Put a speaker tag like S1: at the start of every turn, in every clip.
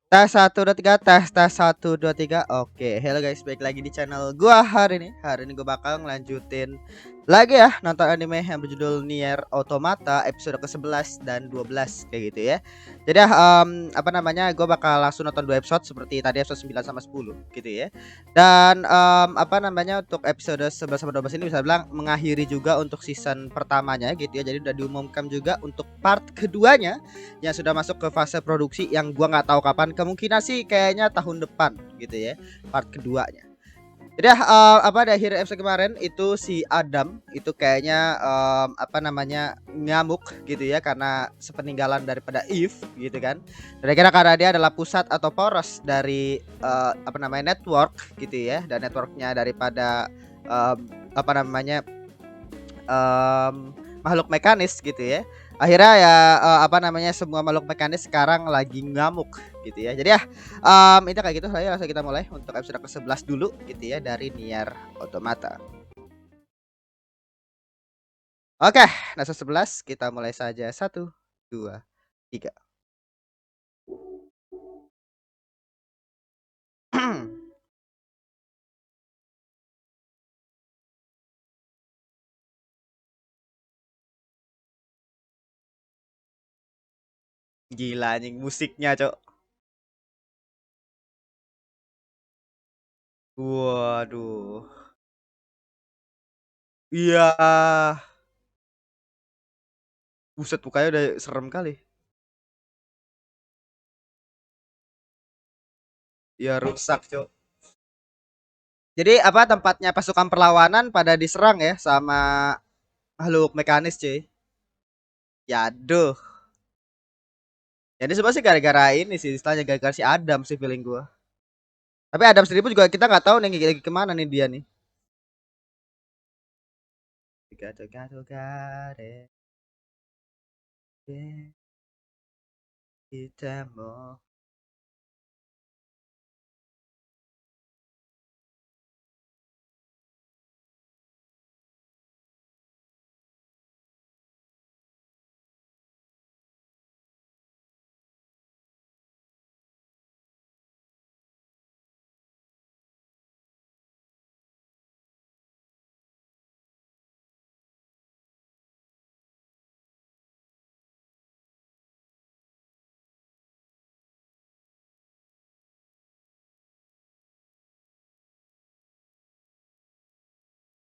S1: Tes 1 2 3 tes 1 2 3. Oke, hello guys, balik lagi di channel gua hari ini. Hari ini gua bakal ngelanjutin lagi ya nonton anime yang berjudul Nier Automata episode ke-11 dan 12 kayak gitu ya. Jadi ya apa namanya? Gua bakal langsung nonton 2 episode seperti tadi episode 9 sama 10 gitu ya. Dan apa namanya? Untuk episode 11 sama 12 ini bisa bilang mengakhiri juga untuk season pertamanya gitu ya. Jadi udah diumumkan juga untuk part keduanya yang sudah masuk ke fase produksi yang gua nggak tahu kapan, kemungkinan sih kayaknya tahun depan gitu ya, part keduanya. Jadi apa di akhir episode kemarin itu si Adam itu kayaknya apa namanya ngamuk gitu ya karena sepeninggalan daripada Eve gitu kan. Kira-kira karena dia adalah pusat atau poros dari apa namanya network gitu ya, dan networknya daripada apa namanya makhluk mekanis gitu ya. Akhirnya ya apa namanya semua makhluk mekanis sekarang lagi ngamuk gitu ya. Jadi ya itu kayak gitu. Ayo langsung kita mulai untuk episode ke-11 dulu gitu ya dari Nier Automata. Oke, episode 11 kita mulai saja. 1 2 3. Gila anjing musiknya, Cok. Waduh. Iya. Buset mukanya udah serem kali. Ya rusak, Cok. Jadi apa tempatnya pasukan perlawanan pada diserang ya sama makhluk mekanis, cuy. Ya aduh. Jadi sebenarnya sih gara-gara ini sih, istilahnya gara-gara si Adam sih feeling gua. Tapi Adam sendiri pun juga kita nggak tahu nih lagi kemana nih dia nih. Gato gato gare kita mau.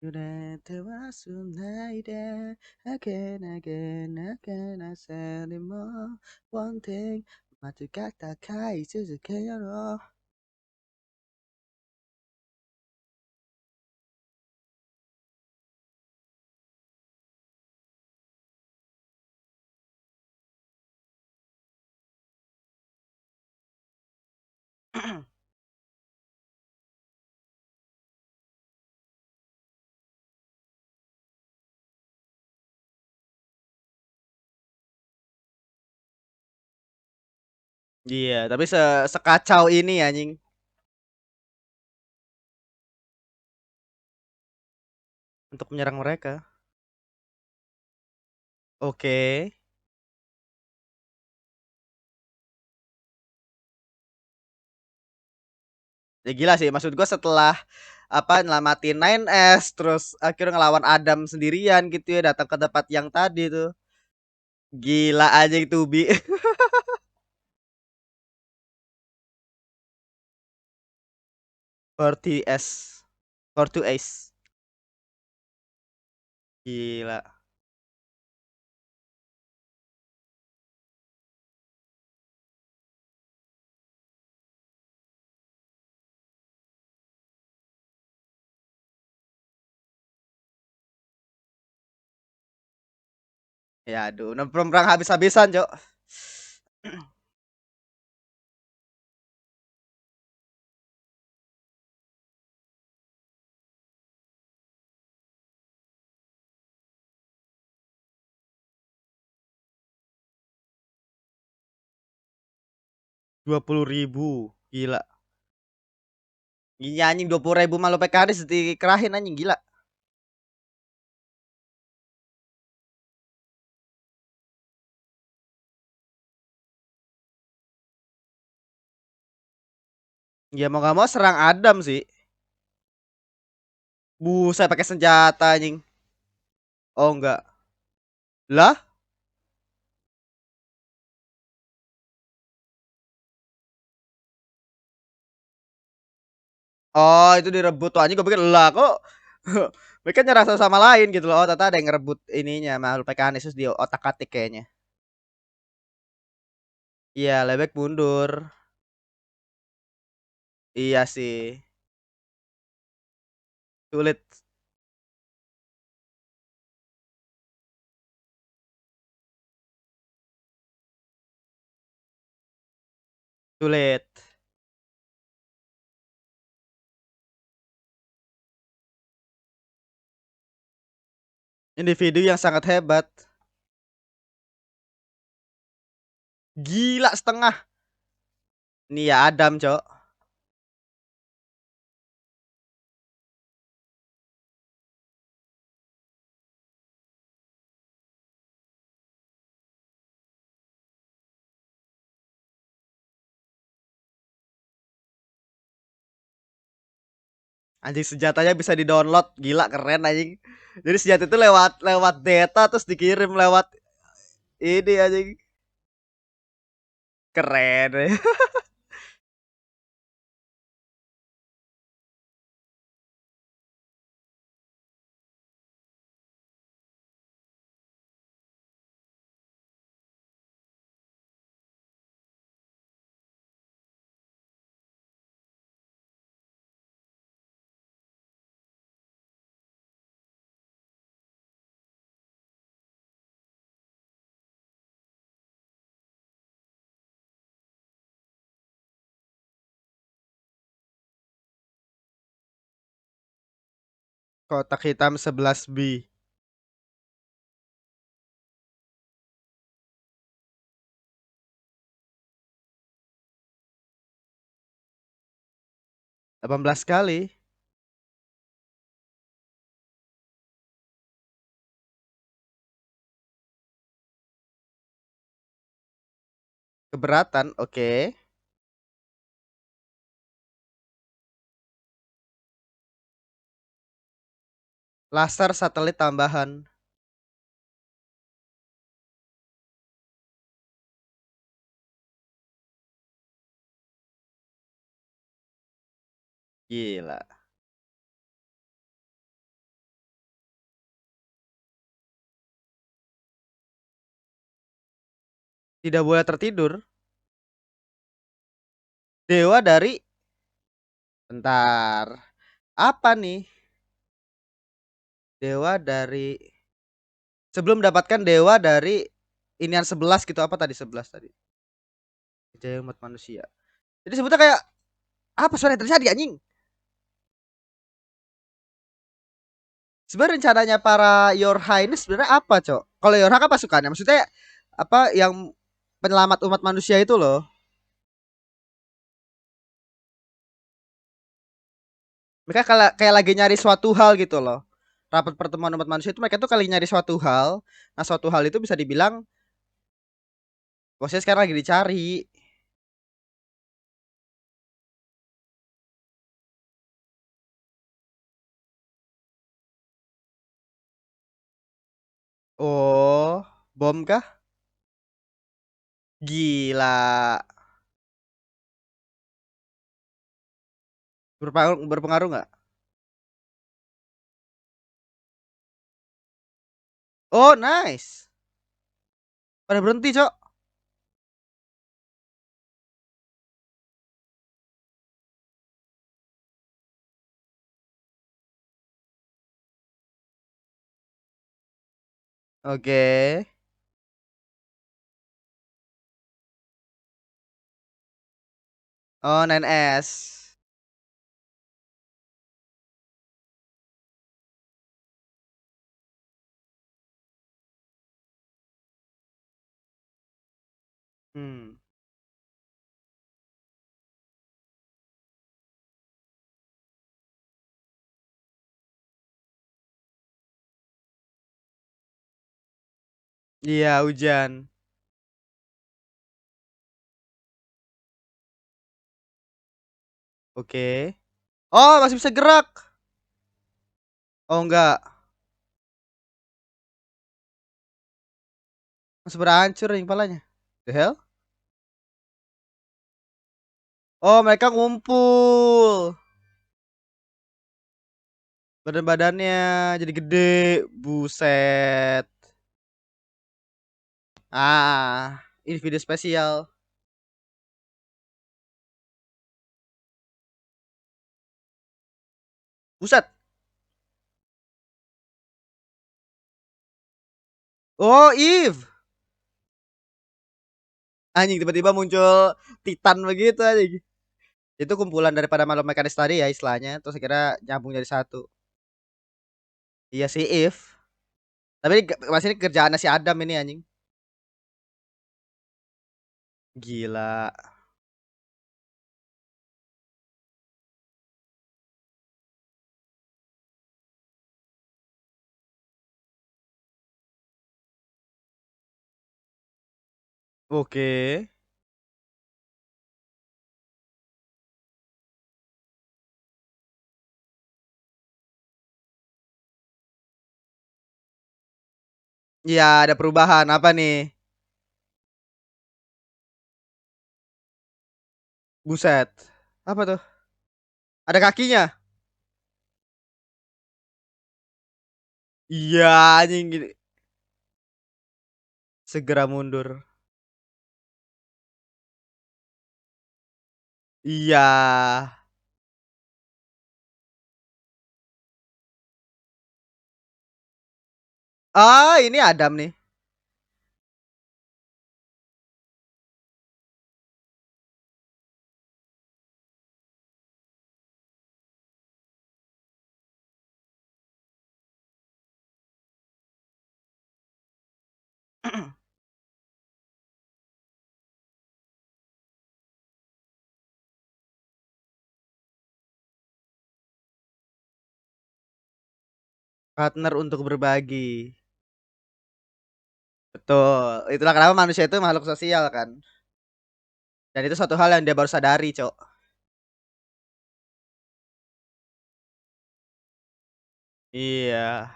S1: Sudah termasuk naida again I said it more one thing matu kata kai suzuke yaro. Iya, tapi sekacau ini anjing untuk menyerang mereka. Oke. Ya gila sih, maksud gua setelah apa nyelamatin 9S terus akhirnya ngelawan Adam sendirian gitu ya datang ke tempat yang tadi tuh. Gila aja itu Bi. 40S. 42 Ace. Gila. Ya aduh, perang habis-habisan, Cok. 20.000. Gila. Iya anjing 20.000 malu PKD dikerahin anjing gila. Ya mau gak mau serang Adam sih. Buset pakai senjata anjing. Oh enggak. Lah? Oh, itu direbut tuh anjing gue pikir lah kok mereka nyerah satu sama lain gitu loh. Oh, ternyata ada yang ngerebut ininya makhluk mekanis terus di otak-atik kayaknya. Iya, lebek mundur. Iya sih. Sulit. Sulit. Individu yang sangat hebat. Gila setengah. Nih ya Adam, Cok. Anjing senjatanya bisa di-download. Gila keren anjing. Jadi senjata itu lewat lewat data terus dikirim lewat ini anjing. Keren. Kotak hitam 11B. 18 kali. Keberatan, oke. Laser satelit tambahan. Gila. Tidak boleh tertidur. Dewa dari bentar. Apa nih? Dewa dari sebelum mendapatkan dewa dari inian 11 gitu apa tadi 11 tadi? Jaya umat manusia. Jadi sebutnya kayak apa sebenarnya yang terjadi anjing? Sebenarnya rencananya para Your Highness sebenarnya apa, Cok? Kalau Your Highness apa pasukannya? Maksudnya apa yang penyelamat umat manusia itu loh. Mereka kayak lagi nyari suatu hal gitu loh. Rapat pertemuan umat manusia itu mereka tuh kali nyari suatu hal. Nah, suatu hal itu bisa dibilang bosnya sekarang lagi dicari. Oh, bom kah? Gila. Berpengaruh nggak? Oh, nice. Pada berhenti, Cok. Oke. Oh, 9S. Hmm. Iya, hujan. Oke. Oh, masih bisa gerak. Oh, enggak. Masih berancur nih kepalanya. The hell? Oh, mereka ngumpul. Badan-badannya jadi gede. Buset. Ini video spesial. Buset. Oh, Eve. Anjing tiba-tiba muncul Titan begitu anjing. Itu kumpulan daripada makhluk mekanis tadi ya istilahnya. Terus kira nyambung jadi satu. Iya sih Eve. Tapi masih ini kerjaannya si Adam ini anjing. Gila. Oke. Iya ada perubahan apa nih? Buset. Apa tuh? Ada kakinya. Iya anjing gini. Segera mundur. Iya. Ah, ini Adam nih. Partner untuk berbagi. Betul. Itulah kenapa manusia itu makhluk sosial kan. Dan itu suatu hal yang dia baru sadari, Cok. Iya.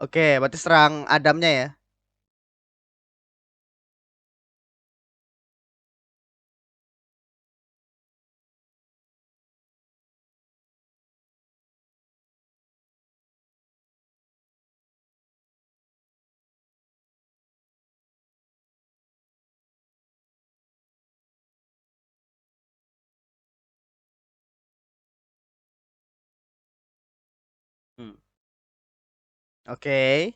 S1: Oke, berarti serang Adamnya ya. Hmm. Oke.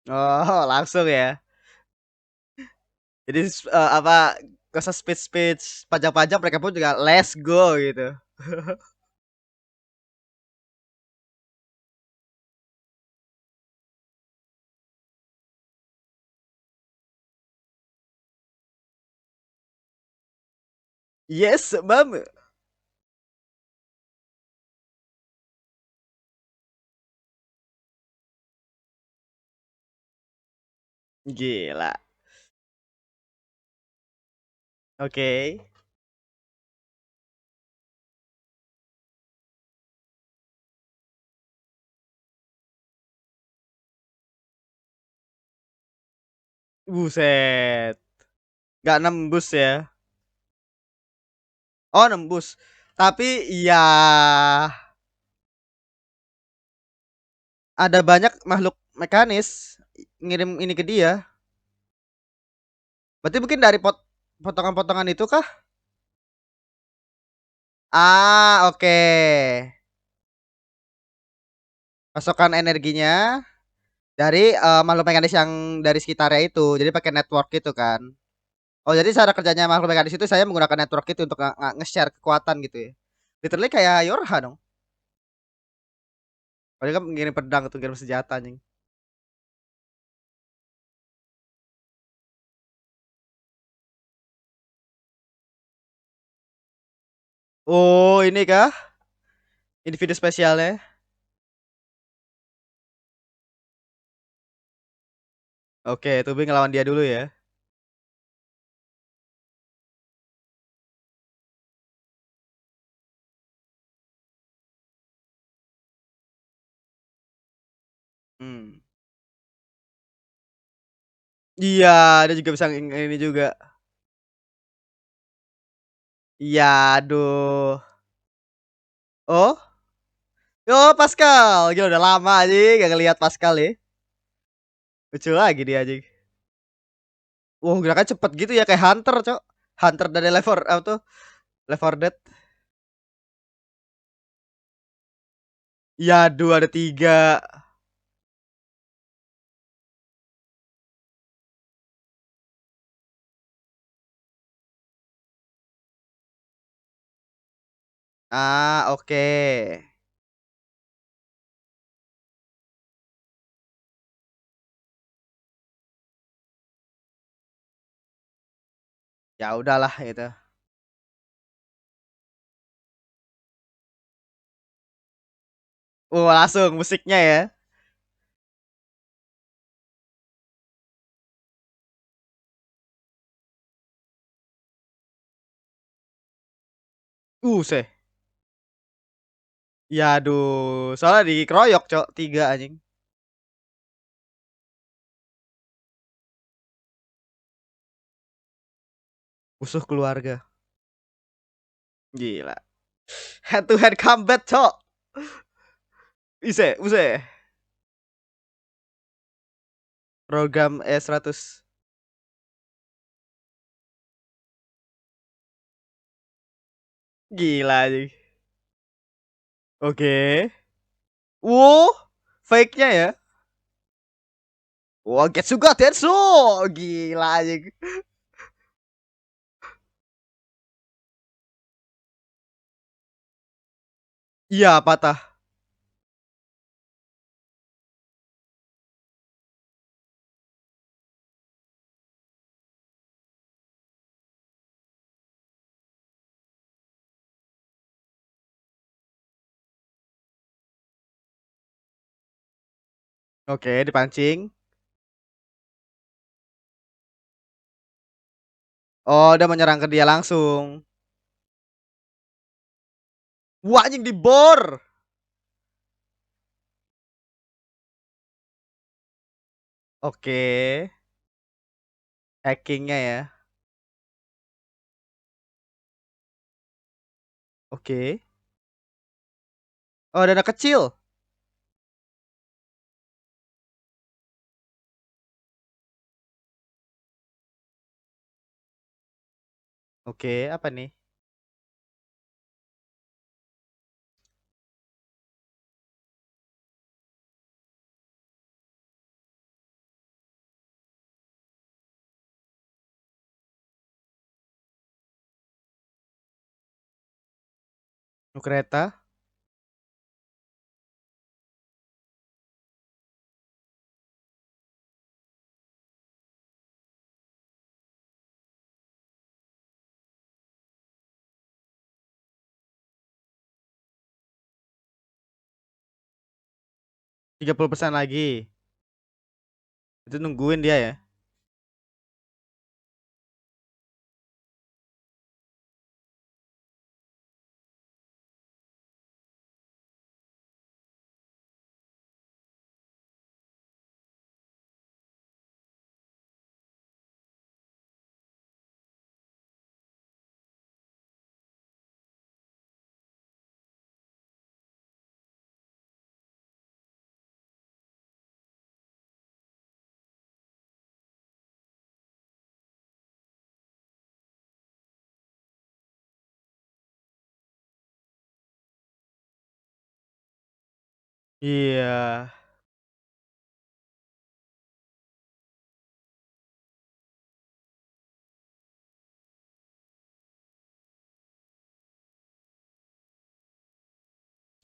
S1: Oh, langsung ya. Jadi apa gak usah speech-speech panjang-panjang mereka pun juga let's go gitu. Yes, Mam. Gila. Oke. Buset. Gak nembus ya. Oh, nembus. Tapi ya ada banyak makhluk mekanis ngirim ini ke dia. Berarti mungkin dari potongan-potongan itu kah? Ah, oke. Pasokan energinya dari makhluk mekanis yang dari sekitarnya itu. Jadi pakai network itu kan. Oh, jadi cara kerjanya makhluk mekanis itu saya menggunakan network itu untuk nge-share kekuatan gitu ya. Literally kayak Yorha dong. Padahal kan ngirim pedang tuh, ngirim senjata anjing. Oh, ini kah? Individu spesialnya. Oke, Tubi ngelawan dia dulu ya. Hmm. Iya, dia juga bisa ini juga. Iya, aduh. Oh, yo Pascal. Gila udah lama aja gak ngeliat Pascal ya. Lucu lagi dia aja. Wah, gerakannya cepet gitu ya kayak Hunter, Cok. Hunter dari Level apa tuh? Left 4 Dead. Ya, aduh ada tiga. Ah, oke. Ya udahlah itu. Langsung musiknya ya. Seh. Ya aduh, soalnya dikeroyok, Cok, tiga anjing. Musuh keluarga. Gila. Head to head combat, Cok. Use. Program E100. Gila anjing. Oke. Wow, fake-nya ya. Wah, Getsuga Tetsu. Gila anjing. Iya, patah. Oke, dipancing. Oh, dia menyerang ke dia langsung. Wah, anjing dibor. Oke. Hackingnya ya. Oke. Oh, dana kecil. Oke, apa nih? Kereta. 30% lagi. Itu nungguin dia ya. Iya.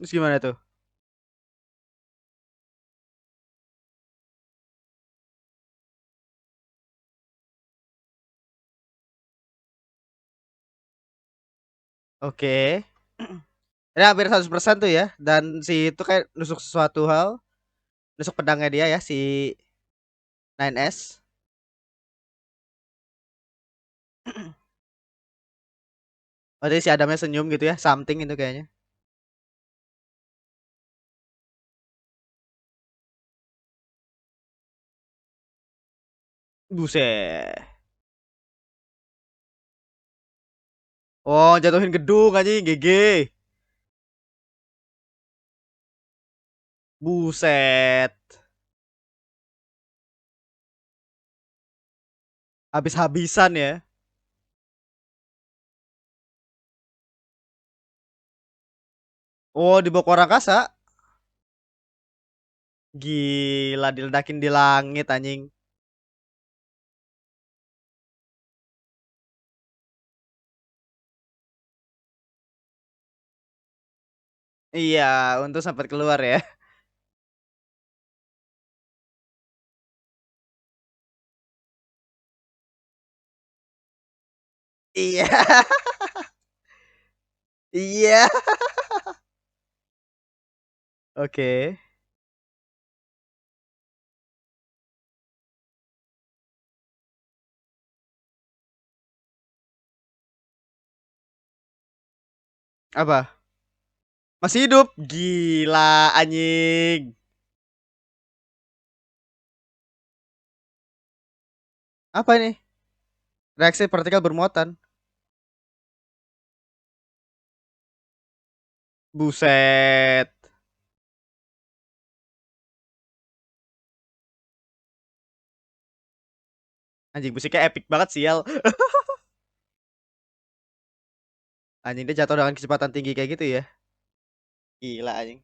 S1: Terus gimana tuh? Oke. Ya hampir 100% tuh ya. Dan si itu kayak nusuk sesuatu hal, nusuk pedangnya dia ya si 9S. Berarti si Adamnya senyum gitu ya, something itu kayaknya. Buset. Oh, jatuhin gedung anjing, GG. Buset. Habis-habisan ya. Oh, dibawa ke orang kasa. Gila, diledakin di langit anjing. Iya, untung sempat keluar ya. Iya. Iya. Oke. Apa? Masih hidup? Gila anjing. Apa ini? Reaksi partikel bermuatan. Buset. Anjing musiknya epic banget sih, Yal. Anjing dia jatuh dengan kecepatan tinggi kayak gitu ya. Gila anjing.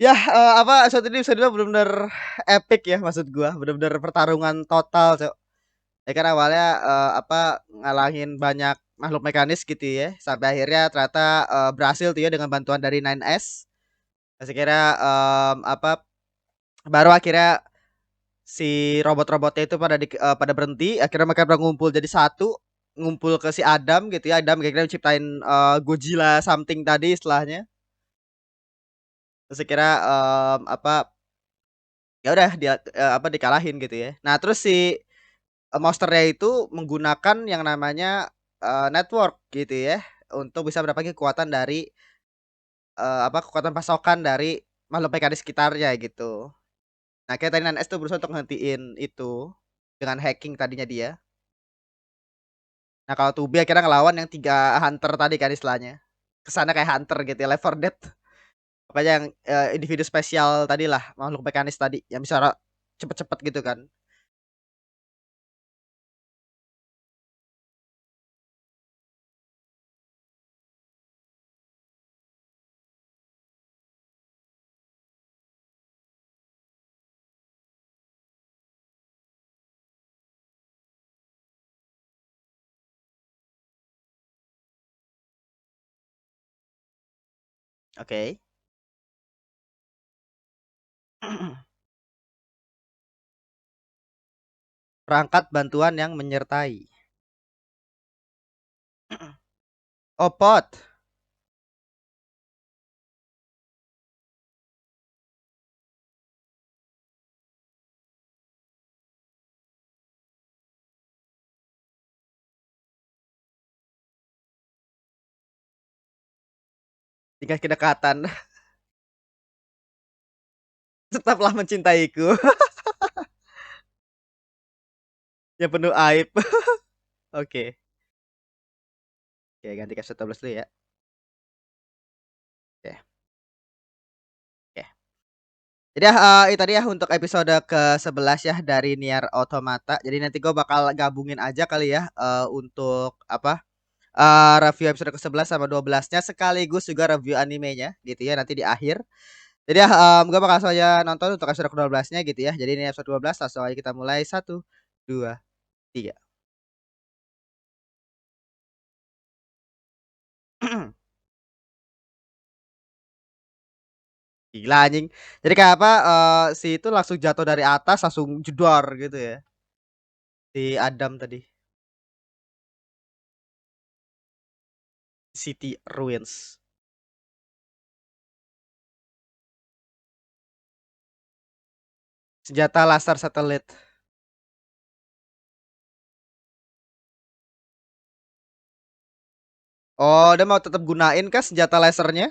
S1: Ya, apa saat ini bisa dibilang benar-benar epic ya maksud gua, benar-benar pertarungan total, Cok. Ya kan awalnya apa ngalahin banyak makhluk mekanis gitu ya, sampai akhirnya ternyata berhasil tuh ya dengan bantuan dari 9S. Masih kira apa baru akhirnya si robot-robotnya itu pada berhenti, akhirnya mereka pada ngumpul jadi satu, ngumpul ke si Adam gitu ya. Adam kira-kira menciptain Godzilla something tadi istilahnya. Terus kira apa ya udah dia apa dikalahin gitu ya. Nah, terus si monsternya itu menggunakan yang namanya network gitu ya untuk bisa mendapatkan kekuatan dari apa kekuatan pasokan dari makhluk mekanis sekitarnya gitu. Nah, kayak tadi Nan S tuh berusaha untuk ngehentiin itu dengan hacking tadinya dia. Nah, kalau Tubi akhirnya ngelawan yang tiga hunter tadi kan istilahnya. Kesana kayak hunter gitu ya, Left 4 Dead. Pokoknya yang individu spesial tadi lah, makhluk mekanis tadi yang bisa cepet-cepet gitu kan. Oke. Perangkat bantuan yang menyertai. Opot. Tingkat kedekatan. Tetaplah mencintaiku. Yang penuh aib. Oke. Oke, ganti ke 12 dulu ya. Oke. Oke. Jadi ya itu tadi ya untuk episode ke-11 ya dari Nier Automata. Jadi nanti gue bakal gabungin aja kali ya untuk apa review episode ke-11 sama 12-nya sekaligus juga review animenya gitu ya nanti di akhir. Jadi ya, gua bakal langsung aja nonton untuk episode ke-12-nya gitu ya. Jadi ini episode 12 langsung aja kita mulai. Satu, 2, 3. Gila anjing. Jadi kayak apa, si itu langsung jatuh dari atas langsung jedor gitu ya. Si Adam tadi. City Ruins. Senjata laser satelit. Oh, dia mau tetap gunain kah senjata lasernya?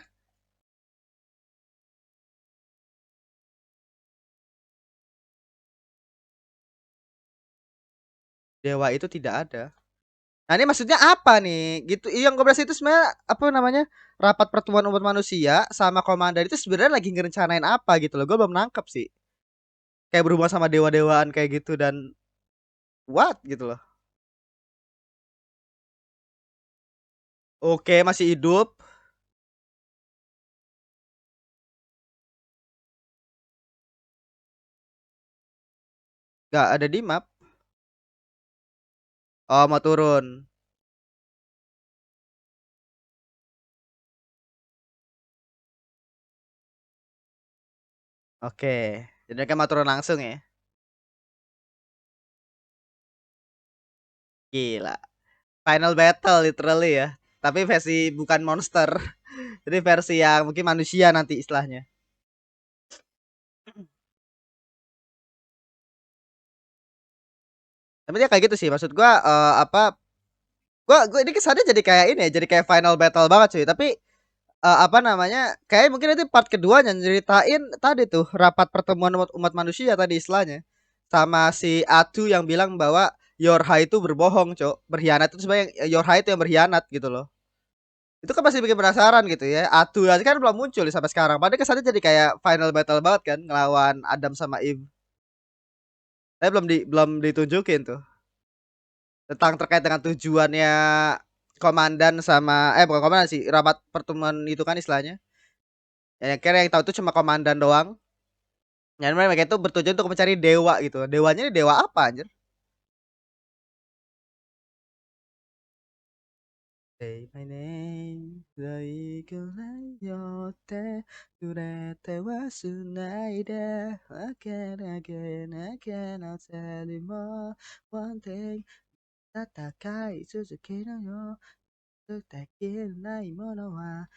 S1: Dewa itu tidak ada. Nah, ini maksudnya apa nih? Gitu. Yang gue berasa itu sebenarnya apa namanya? Rapat pertemuan umat manusia sama komandan itu sebenarnya lagi ngerencanain apa gitu loh. Gue belum nangkep sih. Kayak berhubungan sama dewa-dewaan kayak gitu dan what gitu loh. Oke, masih hidup. Gak ada di map. Oh, mau turun. Oke. Jadi mereka mau turun langsung ya. Gila. Final battle literally ya. Tapi versi bukan monster. Jadi versi yang mungkin manusia nanti istilahnya. Tapi dia kayak gitu sih. Maksud gua apa? Gua ini kesannya jadi kayak ini ya. Jadi kayak final battle banget cuy. Tapi apa namanya? Kayak mungkin nanti part keduanya nyeritain tadi tuh rapat pertemuan umat manusia tadi istilahnya. Sama si Atu yang bilang bahwa Yorha itu berbohong, Cok. Berkhianat itu sebenarnya Yorha itu yang berkhianat gitu loh. Itu kan masih bikin penasaran gitu ya. Atu aja kan belum muncul nih sampai sekarang. Padahal kesannya jadi kayak final battle banget kan ngelawan Adam sama Eve. Tapi belum ditunjukin tuh tentang terkait dengan tujuannya komandan sama bukan komandan sih, rapat pertemuan itu kan istilahnya. Ya, kira yang tahu tuh cuma komandan doang. Yang mereka itu bertujuan untuk mencari dewa gitu. Dewanya ini dewa apa anjir? Say my name いくらよって触れてはしないでわけだけなけなせりも One thing 戦い続けるよできないものは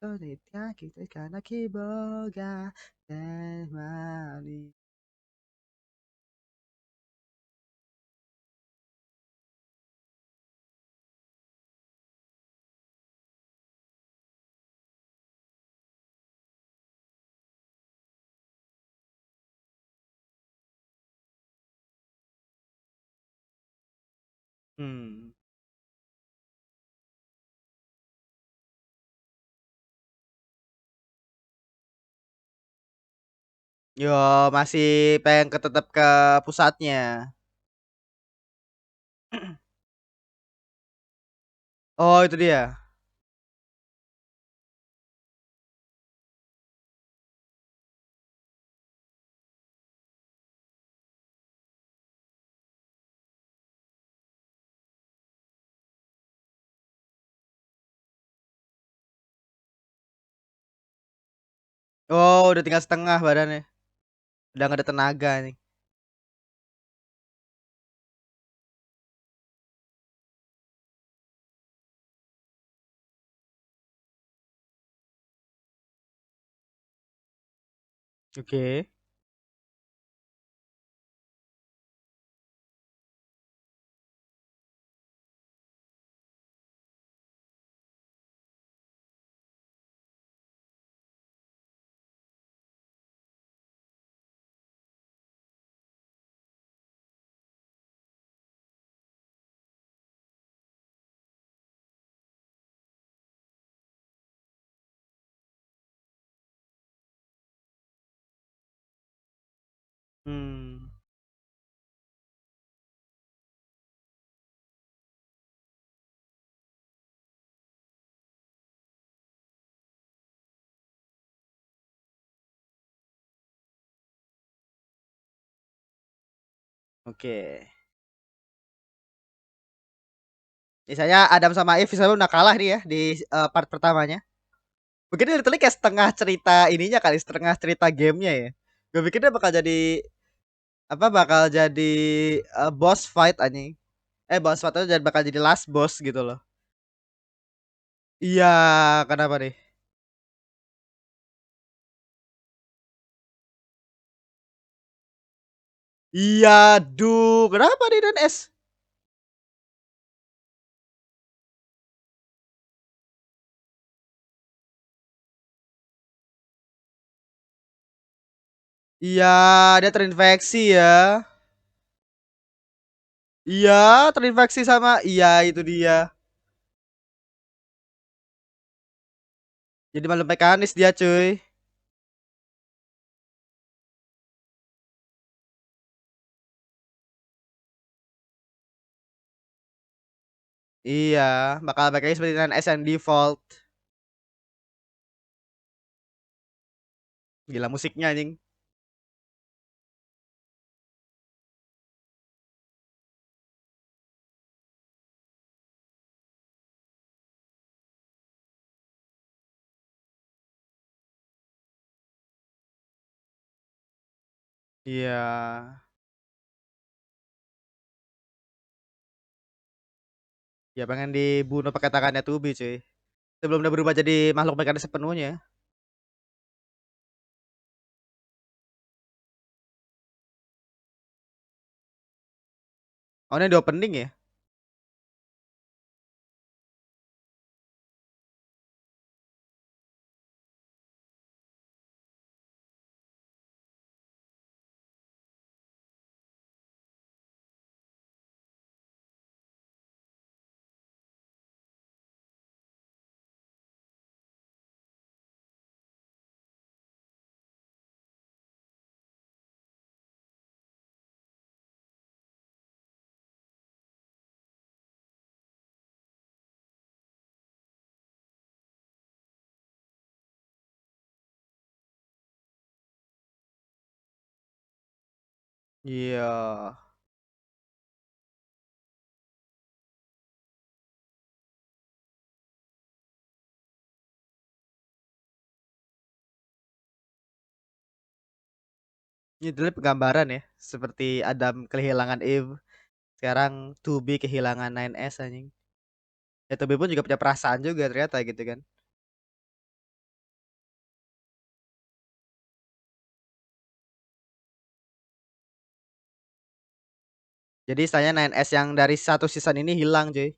S1: それだけでかな希望が迫り Hmm. Yo, masih pengen tetap ke pusatnya. Oh, itu dia. Oh, udah tinggal setengah badannya. Udah gak ada tenaga nih. Oke. Hmm. Oke. Misalnya Adam sama Eve misalnya udah kalah nih ya di part pertamanya. Mungkin ini literally kayak setengah cerita ininya kali, setengah cerita gamenya ya. Gue pikir dia bakal jadi apa bakal jadi boss fight anjing. Boss fight itu jadi bakal jadi last boss gitu loh. Iya, kenapa nih? Iya, duh, kenapa nih dan S? Iya, dia terinfeksi ya. Iya, terinfeksi sama iya itu dia. Jadi malu mekanis dia, cuy. Iya, bakal pakai seperti dengan S yang default. Gila musiknya anjing. Iya. Ya pengen dibunuh pakai tangannya Tubi, cuy. Sebelum dia berubah jadi makhluk mekanis sepenuhnya. Oh, ini di opening ya? Iya. Ini dulu penggambaran ya, seperti Adam kehilangan Eve, sekarang Tubi kehilangan 9S anjing. Ya Tubi pun juga punya perasaan juga ternyata gitu kan. Jadi istilahnya 9S yang dari satu season ini hilang, cuy.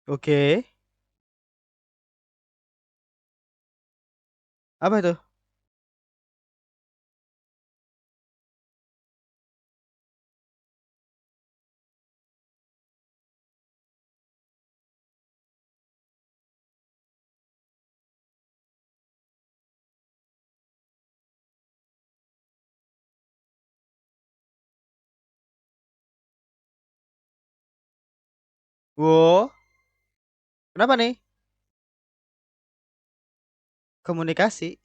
S1: Oke. Apa itu? Wow, kenapa nih? Komunikasi.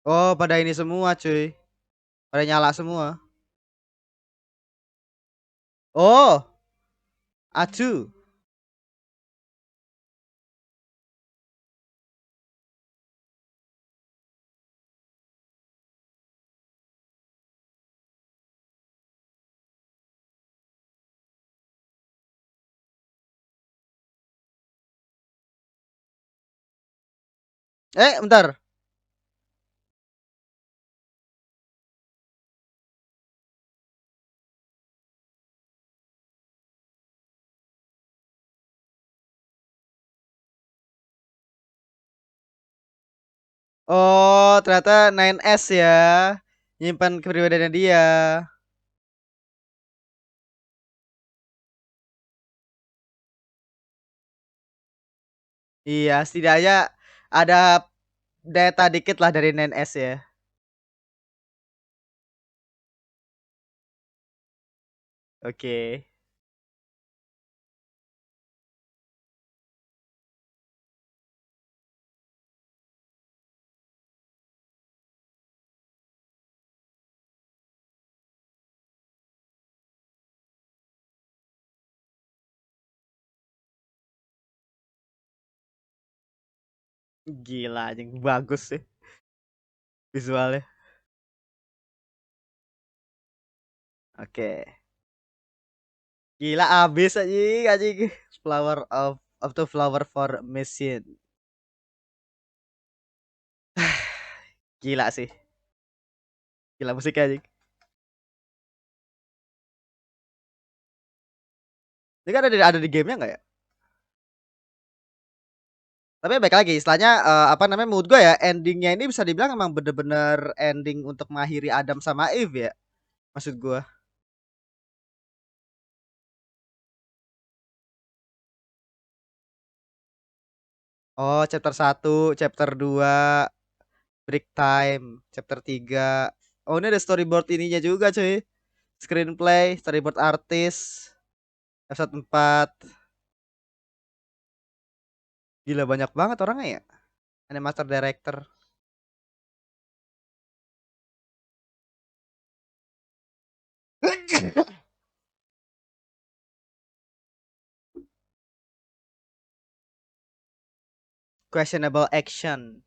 S1: Oh, pada ini semua, cuy. Pada nyala semua. Oh, Acu. Bentar. Oh, ternyata 9S ya. Nyimpan kepribadiannya dia. Iya, setidaknya ada data dikit lah dari NNS ya. Oke. Gila anjing bagus sih visualnya. Oke. Gila abis anjing anjing. Flower of the flower for machine. Gila sih. Gila musik anjing. Ini kan ada di gamenya nggak ya? Tapi baik lagi istilahnya apa namanya menurut gue ya endingnya ini bisa dibilang emang bener-bener ending untuk mengakhiri Adam sama Eve ya. Maksud gue. Oh, chapter satu, chapter 2, break time, chapter 3. Oh, ini ada storyboard ininya juga cuy. Screenplay, storyboard artis, episode 4. Gila banyak banget orangnya ya. Animator director. Questionable action.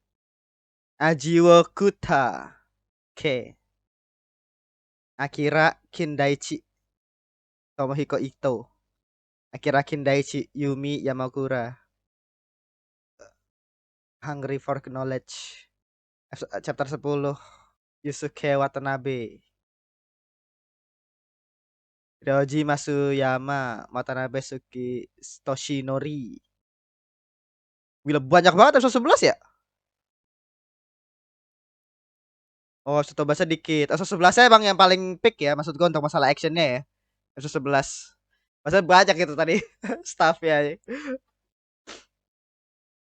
S1: Ajiwo Kuta. Oke. Akira Kindaichi. Tomohiko Ito. Akira Kindaichi. Yumi Yamakura. Hungry for Knowledge. Chapter 10. Yusuke Watanabe. Ryoji Masuyama. Watanabe Suki Toshinori. Gila banyak banget episode 11 ya? Oh, Tsubasa dikit. Episode 11 bang yang paling peak ya. Maksud gua untuk masalah actionnya ya. Episode 11. Masa banyak itu tadi staffnya.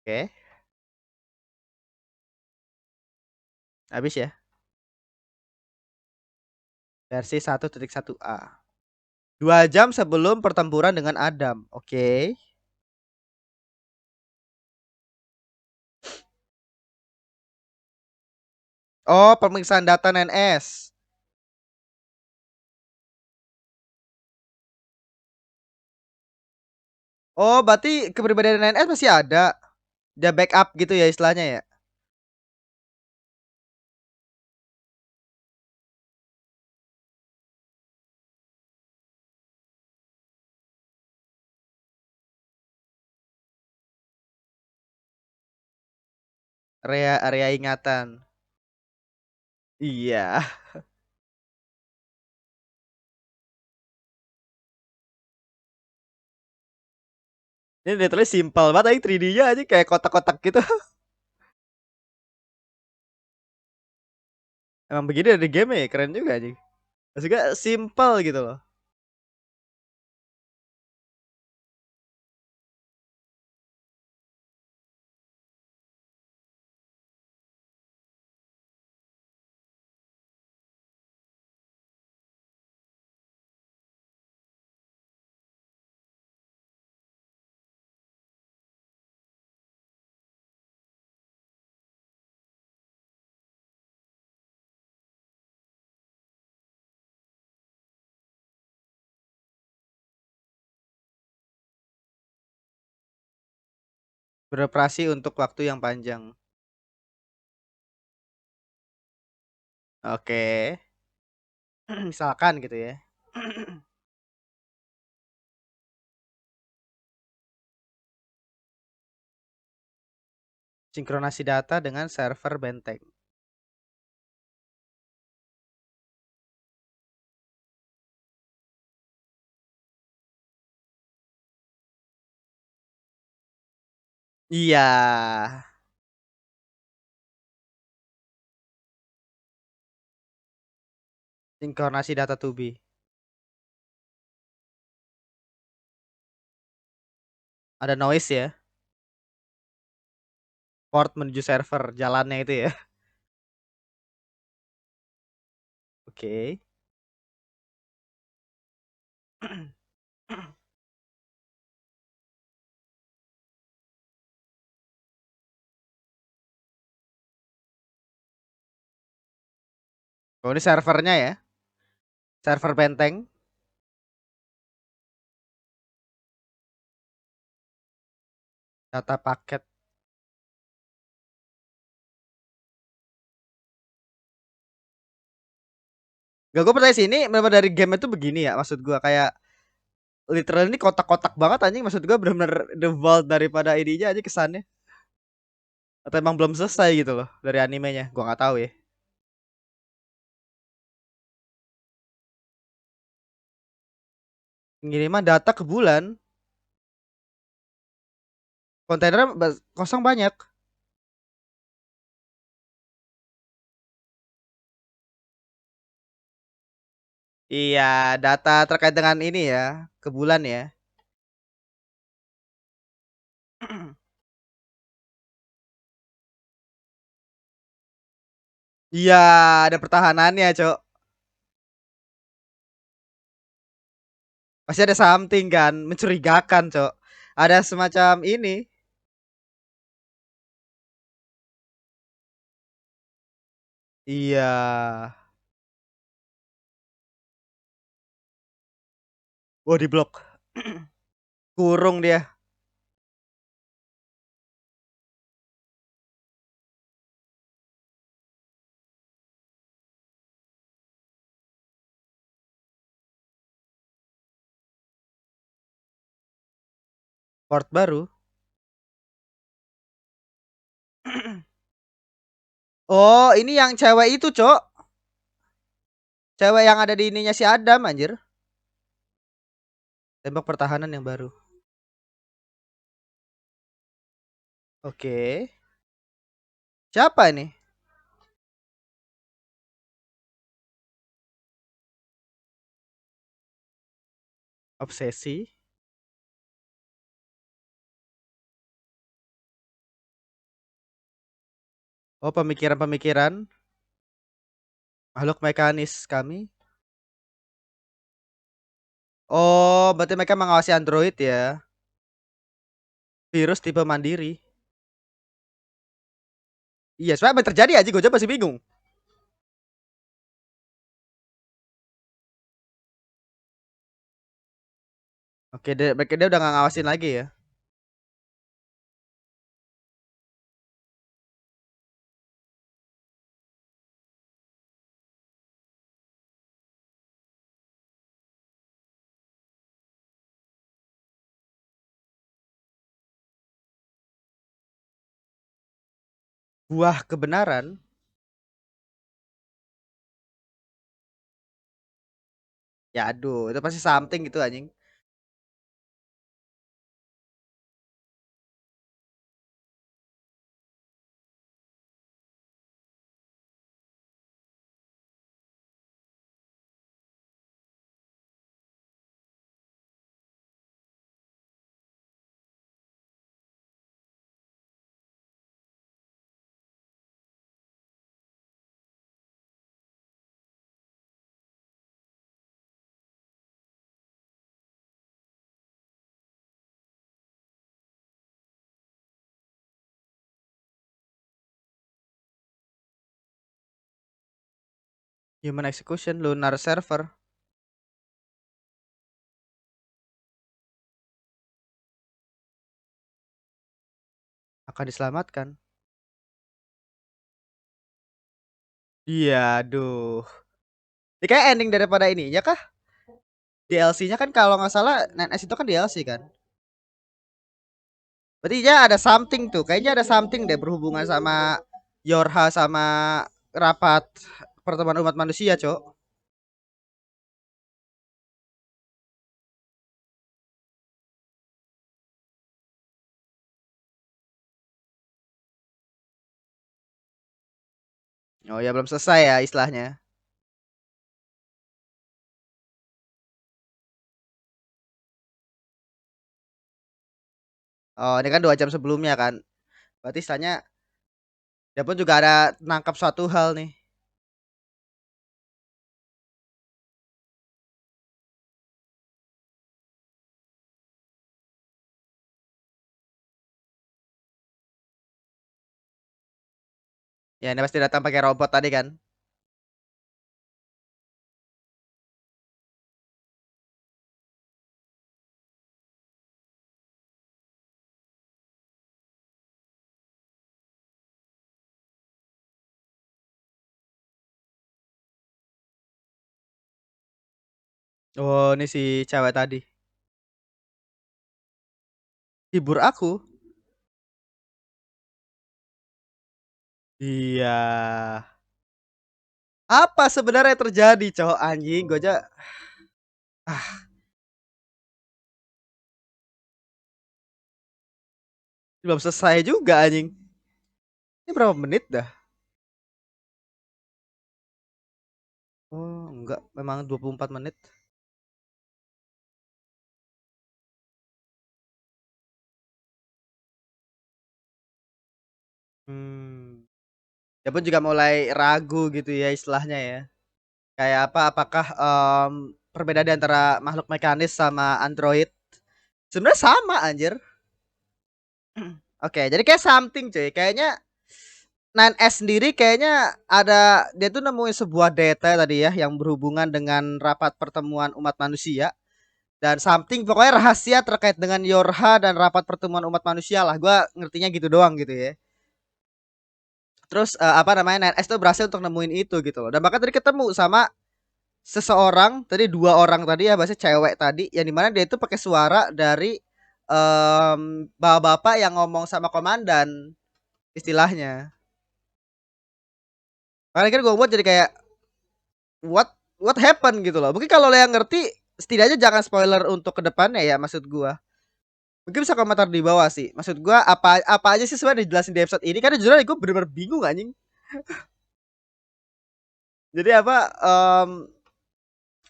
S1: Oke, habis ya. Versi 1.1a. 2 jam sebelum pertempuran dengan Adam. Oke. Oh, pemeriksaan data NS. Oh, berarti kepribadian NS masih ada. Dia backup gitu ya istilahnya ya. Area ingatan. Iya. Ini detailnya simpel banget aja 3D-nya aja kayak kotak-kotak gitu. Emang begini ada di game ya, keren juga aja. Maksudnya simpel gitu loh. Beroperasi untuk waktu yang panjang. Oke. Misalkan gitu ya. Sinkronasi data dengan server benteng. Iya. Sinkronasi data to be. Ada noise ya. port menuju server jalannya itu ya. Oke. Oh, ini servernya ya. Server benteng. Data paket. Gak, gue percaya sih ini memang dari game itu begini ya. Maksud gue kayak literal ini kotak-kotak banget anjing. Maksud gue bener-bener the vault daripada ininya aja kesannya. Atau emang belum selesai gitu loh dari animenya. Gua nggak tahu ya. Pengiriman data ke bulan. Kontainer kosong banyak. Iya, data terkait dengan ini ya, ke bulan ya. Iya, ada pertahanannya, Cok. Pasti ada something kan, mencurigakan, Cok. Ada semacam ini. Iya. Wah, di blok. Kurung dia. Port baru. Oh, ini yang cewek itu, Cok. Cewek yang ada di ininya si Adam, anjir. Tembok pertahanan yang baru. Oke. Siapa ini? Obsesi. Oh, pemikiran-pemikiran makhluk mekanis kami. Oh, berarti mereka mengawasi Android ya. Virus tipe mandiri. Iya, sebenarnya apa yang terjadi aja gue masih bingung. Oke, mereka dia udah gak ngawasin lagi ya. Buah kebenaran. Ya aduh, itu pasti something gitu anjing. Human execution lunar server akan diselamatkan. Iya, aduh. Ini kayak ending daripada ininya kah? DLC-nya kan kalau nggak salah NS itu kan DLC kan. Berarti ya ada something tuh. Kayaknya ada something deh berhubungan sama Yorha sama rapat pertemuan umat manusia, Cok. Oh ya belum selesai ya istilahnya. Oh ini kan 2 jam sebelumnya kan. Berarti istilahnya Dia pun juga ada nangkap suatu hal nih. Ya ini pasti datang pakai robot tadi kan. Oh ini si cewek tadi. Hibur aku. Iya. Apa sebenarnya yang terjadi cowok anjing? Gue aja ah, belum selesai juga anjing. Ini berapa menit dah? Oh, enggak, memang 24 menit. Hmm. Dia pun juga mulai ragu gitu ya istilahnya ya. Kayak apa? Apakah perbedaan di antara makhluk mekanis sama android? Sebenarnya sama anjir. Oke, jadi kayak something cuy. Kayaknya 9S sendiri kayaknya ada dia tuh nemuin sebuah data tadi ya yang berhubungan dengan rapat pertemuan umat manusia dan something pokoknya rahasia terkait dengan Yorha dan rapat pertemuan umat manusia lah. Gua ngertinya gitu doang gitu ya. Terus apa namanya 9S tuh berhasil untuk nemuin itu gitu loh. Dan bahkan tadi ketemu sama seseorang tadi dua orang tadi ya bahasa cewek tadi yang dimana dia itu pakai suara dari bapak-bapak yang ngomong sama komandan istilahnya. Makanya kan gue buat jadi kayak what happened gitu loh. Mungkin kalau lo yang ngerti setidaknya jangan spoiler untuk kedepannya ya maksud gua. Mungkin bisa komentar di bawah sih. Maksud gua apa apa aja sih sebenarnya dijelasin di episode ini karena jujur aja gue bener-bener bingung anjing. Jadi apa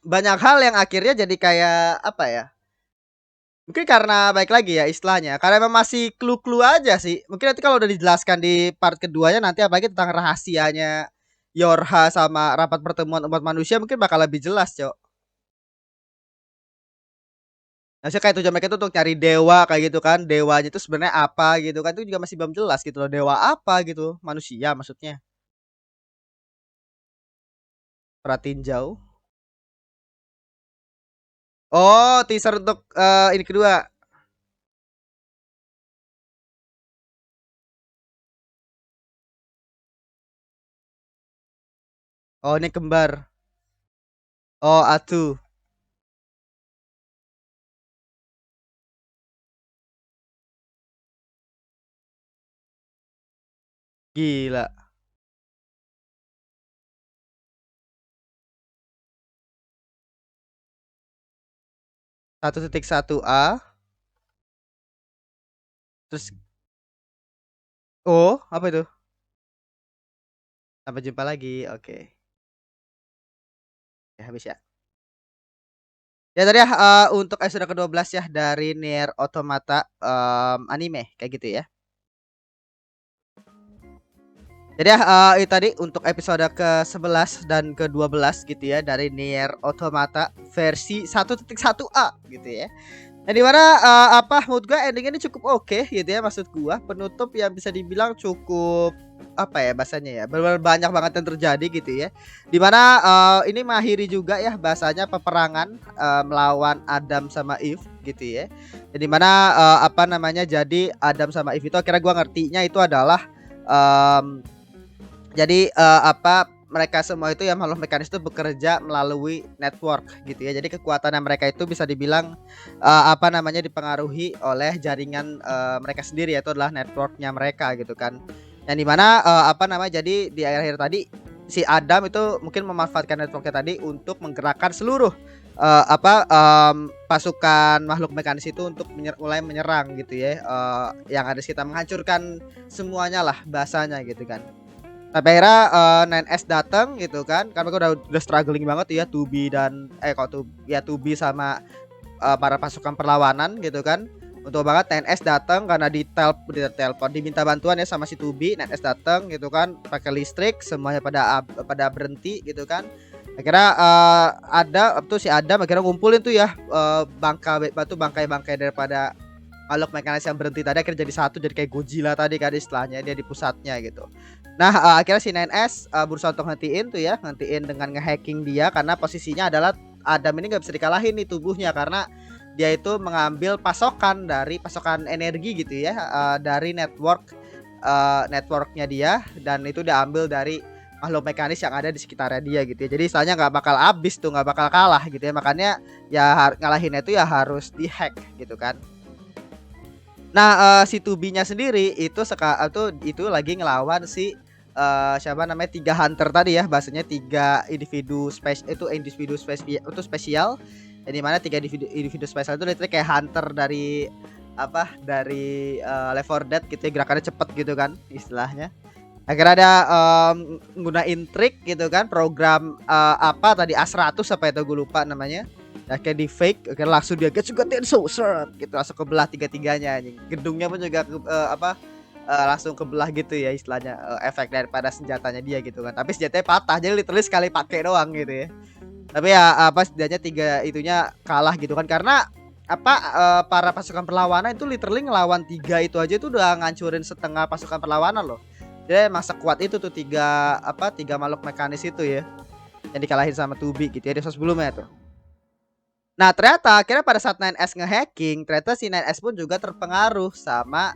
S1: banyak hal yang akhirnya jadi kayak apa ya? Mungkin karena baik lagi ya istilahnya karena memang masih clue-clue aja sih. Mungkin nanti kalau udah dijelaskan di part keduanya nanti apalagi tentang rahasianya Yorha sama rapat pertemuan umat manusia mungkin bakal lebih jelas, Cok. Nah, saya kayak tujuan mereka itu untuk cari dewa kayak gitu kan. Dewanya itu sebenarnya apa gitu kan. Itu juga masih belum jelas gitu loh. Dewa apa gitu. Manusia maksudnya. Perhatiin jauh. Oh, teaser untuk ini kedua. Oh, ini kembar. Oh, Atu. Gila. 1.1A. Terus oh, apa itu? Sampai jumpa lagi. Oke. Ya habis ya. Ya tadi ya untuk episode ke-12 ya dari Nier Automata anime kayak gitu ya. Jadi ya itu tadi untuk episode ke-11 dan ke-12 gitu ya dari Nier Automata versi 1.1A gitu ya. Yang dimana apa menurut gue ending ini cukup oke gitu ya maksud gue penutup yang bisa dibilang cukup apa ya bahasanya ya benar banyak banget yang terjadi gitu ya dimana ini mengakhiri juga ya bahasanya peperangan melawan Adam sama Eve gitu ya jadi mana apa namanya jadi Adam sama Eve itu akhirnya gue ngertinya itu adalah em, jadi apa mereka semua itu yang makhluk mekanis itu bekerja melalui network gitu ya. Jadi kekuatan yang mereka itu bisa dibilang apa namanya dipengaruhi oleh jaringan mereka sendiri yaitu adalah networknya mereka gitu kan. Yang dimana apa namanya jadi di akhir-akhir tadi si Adam itu mungkin memanfaatkan networknya tadi untuk menggerakkan seluruh apa pasukan makhluk mekanis itu untuk mulai menyerang gitu ya yang ada sekitar menghancurkan semuanya lah bahasanya gitu kan. Sampai akhirnya 9S datang gitu kan. Karena mereka udah struggling banget ya Tubi dan kok tuh ya Tubi sama para pasukan perlawanan gitu kan. Untung banget 9S datang karena ditelepon diminta bantuan ya sama si Tubi. 9S datang gitu kan pakai listrik, semuanya pada berhenti gitu kan. Akhirnya ada tuh si Adam akhirnya ngumpulin tuh ya bangkai-bangkai daripada makhluk mekanis yang berhenti tadi akhirnya jadi satu, jadi kayak Godzilla tadi kan istilahnya, dia di pusatnya gitu. Nah akhirnya si 9S berusaha untuk ngetiin tuh ya, ngetiin dengan ngehacking dia karena posisinya adalah Adam ini nggak bisa dikalahin nih tubuhnya karena dia itu mengambil pasokan energi gitu ya, dari networknya dia, dan itu diambil dari makhluk mekanis yang ada di sekitarnya dia gitu ya. Jadi istilahnya nggak bakal habis tuh, nggak bakal kalah gitu ya. Makanya ya ngalahinnya itu ya harus dihack gitu kan. Nah si Tubinya sendiri itu lagi ngelawan si siapa namanya, 3 hunter tadi ya, bahasanya 3 individu spesial, yang dimana 3 individu spesial itu literally kayak hunter dari Left 4 Dead gitu ya, gerakannya cepet gitu kan istilahnya. Akhirnya ada nggunain trik gitu kan, program apa tadi A100 apa itu gue lupa namanya. Ya kayak di fake, oke langsung dia juga Tenso seret gitu, langsung kebelah tiga-tiganya anjing. Gedungnya pun juga langsung kebelah gitu ya istilahnya, efek daripada senjatanya dia gitu kan. Tapi senjatanya patah, jadi literally sekali pakai doang gitu ya. Tapi ya setidaknya 3 itunya kalah gitu kan, karena para pasukan perlawanan itu literally ngelawan 3 itu aja itu udah ngancurin setengah pasukan perlawanan loh. Jadi emang sekuat itu tuh 3 makhluk mekanis itu ya, yang dikalahin sama Tubi gitu ya di episode sebelumnya tuh. Nah ternyata akhirnya pada saat 9S ngehacking, ternyata si 9S pun juga terpengaruh sama